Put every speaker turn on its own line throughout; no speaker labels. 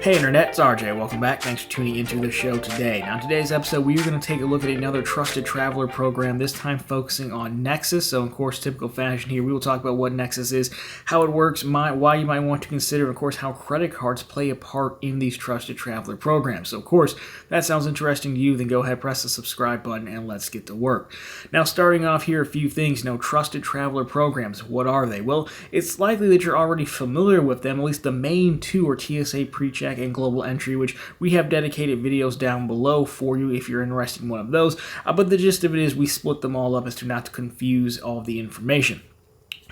Hey Internet, it's RJ. Welcome back. Thanks for tuning into the show today. Now, in today's episode, we are going to take a look at another Trusted Traveler program, this time focusing on Nexus. So, of course, typical fashion here, we will talk about what Nexus is, how it works, why you might want to consider, and, of course, how credit cards play a part in these Trusted Traveler programs. So, of course, if that sounds interesting to you, then go ahead, press the subscribe button, and let's get to work. Now, starting off here, a few things. Trusted Traveler programs, what are they? Well, it's likely that you're already familiar with them. At least the main two are TSA PreCheck and Global Entry, which we have dedicated videos down below for you if you're interested in one of those. But the gist of it is we split them all up as to not to confuse all of the information.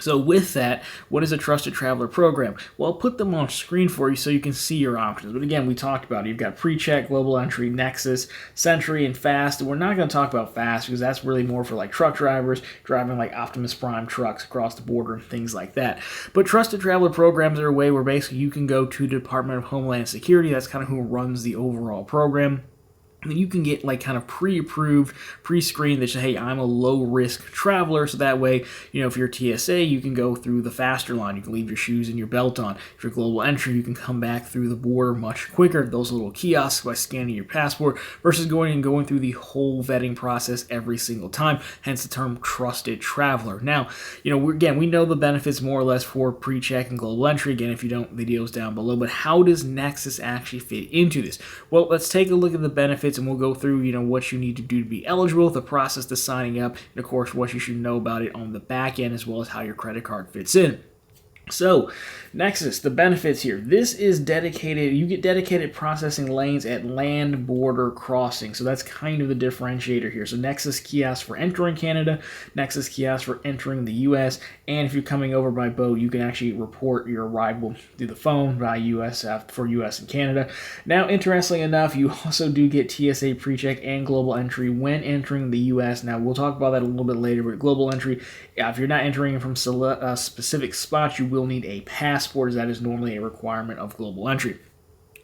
So with that, what is a Trusted Traveler program? Well, I'll put them on screen for you so you can see your options. But again, we talked about it. You've got PreCheck, Global Entry, Nexus, Sentry, and Fast. And we're not going to talk about Fast because that's really more for like truck drivers, driving like Optimus Prime trucks across the border and things like that. But Trusted Traveler programs are a way where basically you can go to the Department of Homeland Security. That's kind of who runs the overall program. And you can get like kind of pre-approved, pre-screened that say, hey, I'm a low-risk traveler, so that way, if you're TSA, you can go through the faster line. You can leave your shoes and your belt on. If you're Global Entry, you can come back through the border much quicker, those little kiosks by scanning your passport, versus going through the whole vetting process every single time, hence the term Trusted Traveler. Now, we know the benefits more or less for PreCheck and Global Entry. Again, if you don't, videos down below, but how does Nexus actually fit into this? Well, let's take a look at the benefits and we'll go through, what you need to do to be eligible, the process to signing up, and of course what you should know about it on the back end, as well as how your credit card fits in. So, Nexus, the benefits here. This is dedicated, you get dedicated processing lanes at land border crossing. So that's kind of the differentiator here. So Nexus kiosk for entering Canada, Nexus kiosk for entering the US, and if you're coming over by boat, you can actually report your arrival through the phone by US for US and Canada. Now, interestingly enough, you also do get TSA PreCheck and Global Entry when entering the US. Now, we'll talk about that a little bit later, but Global Entry, if you're not entering from specific spots, you will need a passport, as that is normally a requirement of Global Entry.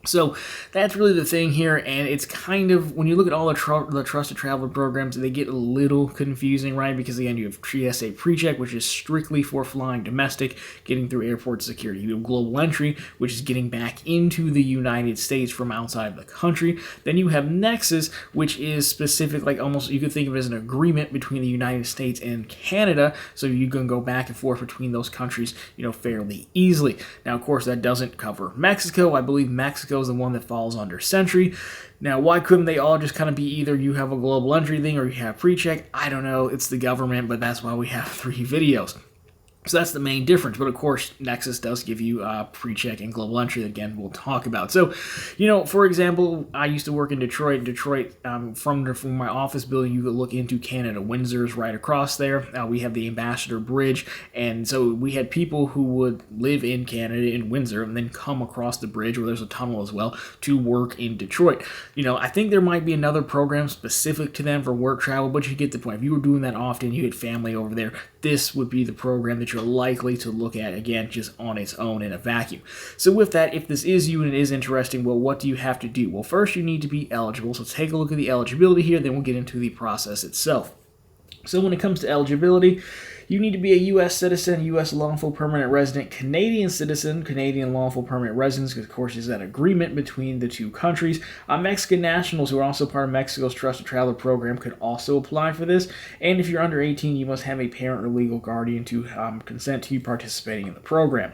So that's really the thing here, and it's kind of, when you look at all the Trusted Traveler programs, they get a little confusing, right? Because again, you have TSA PreCheck, which is strictly for flying domestic, getting through airport security. You have Global Entry, which is getting back into the United States from outside the country. Then you have Nexus, which is specific, like almost, you could think of it as an agreement between the United States and Canada, so you can go back and forth between those countries, fairly easily. Now, of course, that doesn't cover Mexico. I believe Mexico is the one that falls under Sentry. Now, why couldn't they all just kind of be either you have a Global Entry thing or you have PreCheck? I don't know. It's the government, but that's why we have 3 videos. So that's the main difference. But of course, Nexus does give you PreCheck and Global Entry that, again, we'll talk about. So, for example, I used to work in Detroit. From my office building, you could look into Canada. Windsor's right across there. We have the Ambassador Bridge. And so we had people who would live in Canada, in Windsor, and then come across the bridge, where there's a tunnel as well, to work in Detroit. I think there might be another program specific to them for work travel, but you get the point. If you were doing that often, you had family over there, this would be the program that you're likely to look at, again, just on its own in a vacuum. So with that, if this is you and it is interesting, well, what do you have to do? Well, first you need to be eligible. So take a look at the eligibility here, then we'll get into the process itself. So when it comes to eligibility, you need to be a U.S. citizen, U.S. lawful permanent resident, Canadian citizen, Canadian lawful permanent residence, because of course there's that agreement between the two countries. Mexican nationals who are also part of Mexico's Trusted Traveler program could also apply for this. And if you're under 18, you must have a parent or legal guardian to consent to you participating in the program.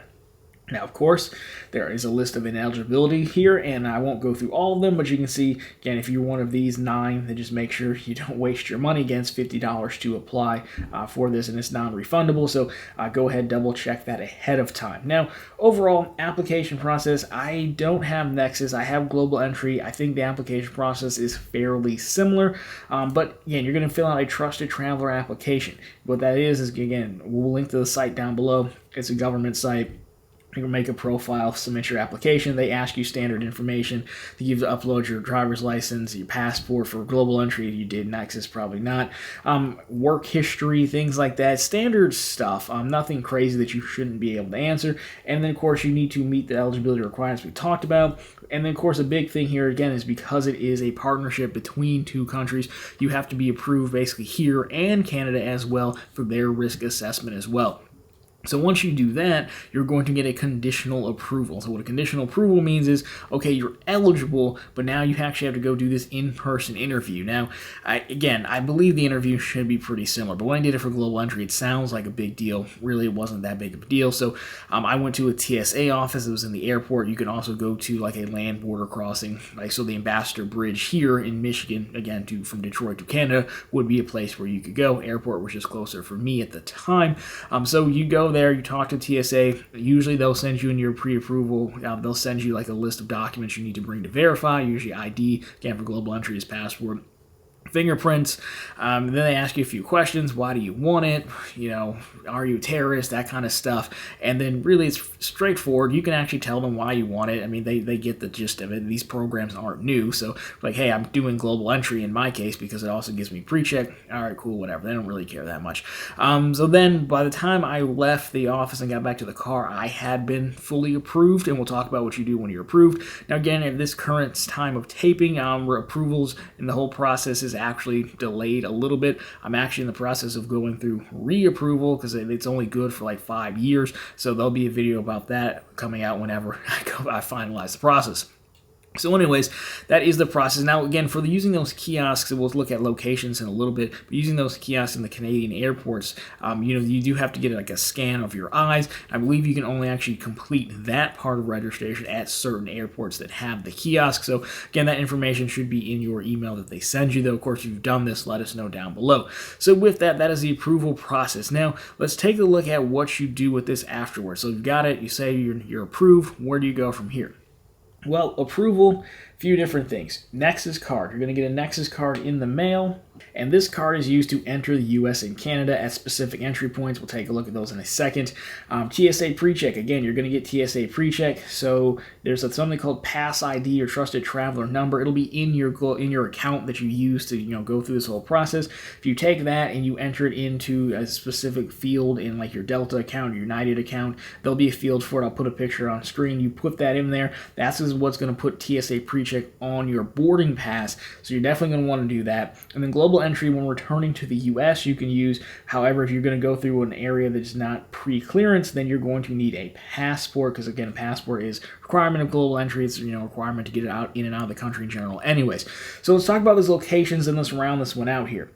Now, of course, there is a list of ineligibility here, and I won't go through all of them, but you can see, again, if you're one of these 9, then just make sure you don't waste your money. Again, it's $50 to apply for this, and it's non-refundable, so go ahead, double-check that ahead of time. Now, overall, application process, I don't have Nexus. I have Global Entry. I think the application process is fairly similar, but, again, you're going to fill out a Trusted Traveler application. What that is, again, we'll link to the site down below. It's a government site. You can make a profile, submit your application. They ask you standard information. You have to upload your driver's license, your passport for Global Entry. If you did Nexus, probably not. Work history, things like that. Standard stuff. Nothing crazy that you shouldn't be able to answer. And then, of course, you need to meet the eligibility requirements we talked about. And then, of course, a big thing here, again, is because it is a partnership between two countries, you have to be approved basically here and Canada as well for their risk assessment as well. So once you do that, you're going to get a conditional approval. So what a conditional approval means is, okay, you're eligible, but now you actually have to go do this in-person interview. Now, I believe the interview should be pretty similar, but when I did it for Global Entry, it sounds like a big deal. Really, it wasn't that big of a deal. So I went to a TSA office. It was in the airport. You can also go to like a land border crossing. Like, so the Ambassador Bridge here in Michigan, again, from Detroit to Canada, would be a place where you could go. Airport was just closer for me at the time. So you go there, you talk to TSA. Usually they'll send you in your pre-approval, they'll send you like a list of documents you need to bring to verify, usually ID, again for Global Entry is passport, fingerprints. Then they ask you a few questions. Why do you want it? Are you a terrorist? That kind of stuff. And then really it's straightforward. You can actually tell them why you want it. I mean, they get the gist of it. These programs aren't new. So like, hey, I'm doing Global Entry in my case because it also gives me pre-check. All right, cool, whatever. They don't really care that much. So then by the time I left the office and got back to the car, I had been fully approved, and we'll talk about what you do when you're approved. Now again, at this current time of taping, approvals and the whole process is actually delayed a little bit. I'm actually in the process of going through reapproval because it's only good for like 5 years. So there'll be a video about that coming out whenever I finalize the process. So anyways, that is the process. Now, again, for using those kiosks, we'll look at locations in a little bit, but using those kiosks in the Canadian airports, you do have to get like a scan of your eyes. I believe you can only actually complete that part of registration at certain airports that have the kiosk. So again, that information should be in your email that they send you, though. Of course, if you've done this, let us know down below. So with that, that is the approval process. Now, let's take a look at what you do with this afterwards. So you've got it, you say you're approved. Where do you go from here? Well, approval, a few different things. Nexus card. You're going to get a Nexus card in the mail, and this card is used to enter the U.S. and Canada at specific entry points. We'll take a look at those in a second. TSA PreCheck. Again, you're going to get TSA PreCheck. So there's something called Pass ID or Trusted Traveler Number. It'll be in your account that you use to go through this whole process. If you take that and you enter it into a specific field in like your Delta account or United account, there'll be a field for it. I'll put a picture on screen. You put that in there. That's what's going to put TSA PreCheck on your boarding pass. So you're definitely going to want to do that. And then Global Entry, when returning to the U.S., you can use. However, if you're going to go through an area that's not pre-clearance, then you're going to need a passport, because again, a passport is a requirement of Global Entry. It's a requirement to get it out in and out of the country in general. Anyways, so let's talk about those locations and let's round this one out here.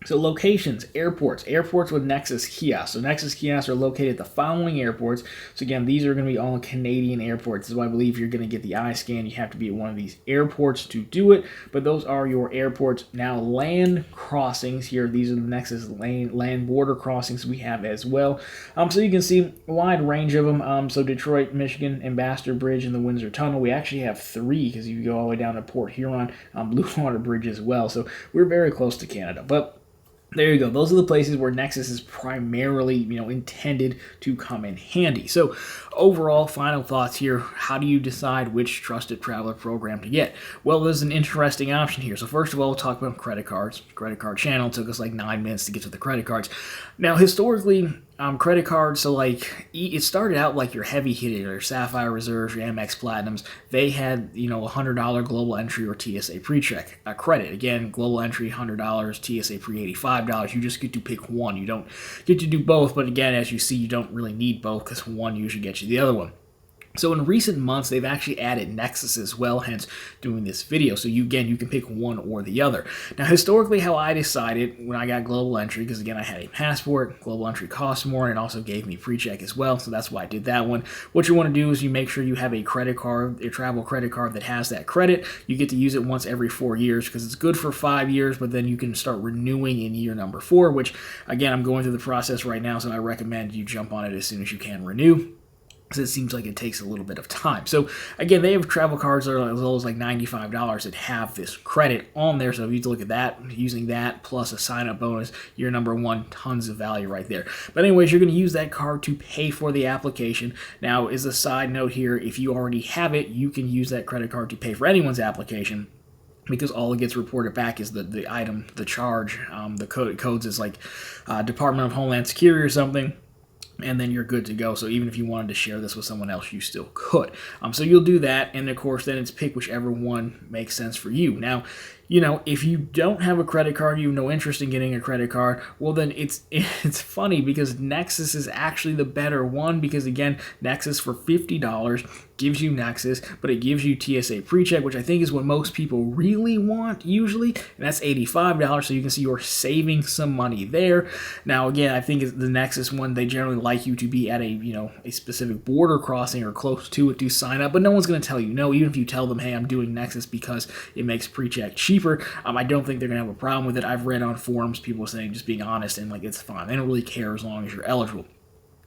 So locations, airports with Nexus kiosks. So Nexus kiosks are located at the following airports. So again, these are going to be all Canadian airports. This is why I believe you're going to get the eye scan. You have to be at one of these airports to do it. But those are your airports. Now land crossings here. These are the Nexus land border crossings we have as well. So you can see a wide range of them. So Detroit, Michigan, Ambassador Bridge, and the Windsor Tunnel. We actually have 3 because you go all the way down to Port Huron, Blue Water Bridge as well. So we're very close to Canada. But there you go. Those are the places where Nexus is primarily, intended to come in handy. So overall, final thoughts here. How do you decide which Trusted Traveler program to get? Well, there's an interesting option here. So first of all, we'll talk about credit cards. Credit card channel took us like 9 minutes to get to the credit cards. Now, historically, credit cards, so like it started out like your heavy hitter, your Sapphire Reserves, your Amex Platinums. They had $100 Global Entry or TSA PreCheck credit. Again, Global Entry $100, TSA Pre $85. You just get to pick one. You don't get to do both, but again, as you see, you don't really need both because one usually gets you the other one. So in recent months, they've actually added Nexus as well, hence doing this video. So you can pick one or the other. Now, historically, how I decided when I got Global Entry, because again, I had a passport, Global Entry costs more, and it also gave me PreCheck as well. So that's why I did that one. What you want to do is you make sure you have a credit card, a travel credit card that has that credit. You get to use it once every 4 years because it's good for 5 years, but then you can start renewing in year number 4, which again, I'm going through the process right now, so I recommend you jump on it as soon as you can renew, because it seems like it takes a little bit of time. So again, they have travel cards that are as low as like $95 that have this credit on there. So if you look at that, using that plus a sign-up bonus, year number 1, tons of value right there. But anyways, you're going to use that card to pay for the application. Now, as a side note here, if you already have it, you can use that credit card to pay for anyone's application, because all it gets reported back is the item, the charge. The codes is like Department of Homeland Security or something. and then you're good to go. So even if you wanted to share this with someone else, you still could. So you'll do that, and of course, then it's pick whichever one makes sense for you. Now, if you don't have a credit card, you have no interest in getting a credit card, well then it's funny because Nexus is actually the better one because again, Nexus for $50 gives you Nexus, but it gives you TSA PreCheck, which I think is what most people really want usually, and that's $85, so you can see you're saving some money there. Now again, I think the Nexus one, they generally like you to be at a specific border crossing or close to it to sign up, but no one's going to tell you no, even if you tell them, hey, I'm doing Nexus because it makes PreCheck cheaper. I don't think they're going to have a problem with it. I've read on forums people saying just being honest and it's fine. They don't really care as long as you're eligible.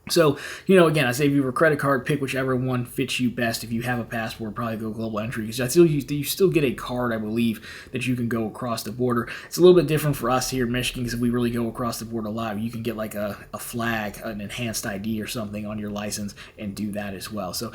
So, again, I say if you have a credit card, pick whichever one fits you best. If you have a passport, probably go global entry because you still get a card, I believe, that you can go across the border. It's a little bit different for us here in Michigan because if we really go across the border live, you can get like a flag, an enhanced ID or something on your license and do that as well. So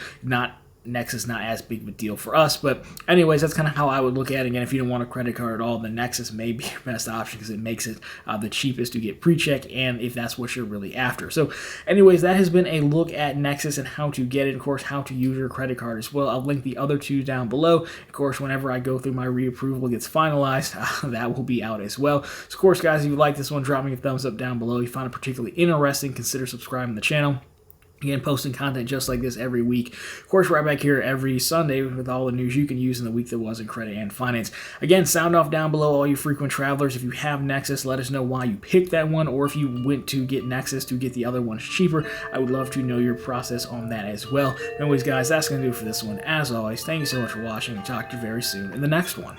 Nexus not as big of a deal for us, but anyways, that's kind of how I would look at it. Again, if you don't want a credit card at all, then Nexus may be your best option because it makes it the cheapest to get PreCheck, and if that's what you're really after. So anyways, that has been a look at Nexus and how to get it, of course, how to use your credit card as well. I'll link the other two down below. Of course, whenever I go through my reapproval gets finalized, that will be out as well. So of course, guys, if you like this one, drop me a thumbs up down below. If you find it particularly interesting, consider subscribing to the channel. Again, posting content just like this every week. Of course, right back here every Sunday with all the news you can use in the week that was in credit and finance. Again, sound off down below, all you frequent travelers. If you have Nexus, let us know why you picked that one, or if you went to get Nexus to get the other ones cheaper. I would love to know your process on that as well. Anyways, guys, that's going to do it for this one. As always, thank you so much for watching, and talk to you very soon in the next one.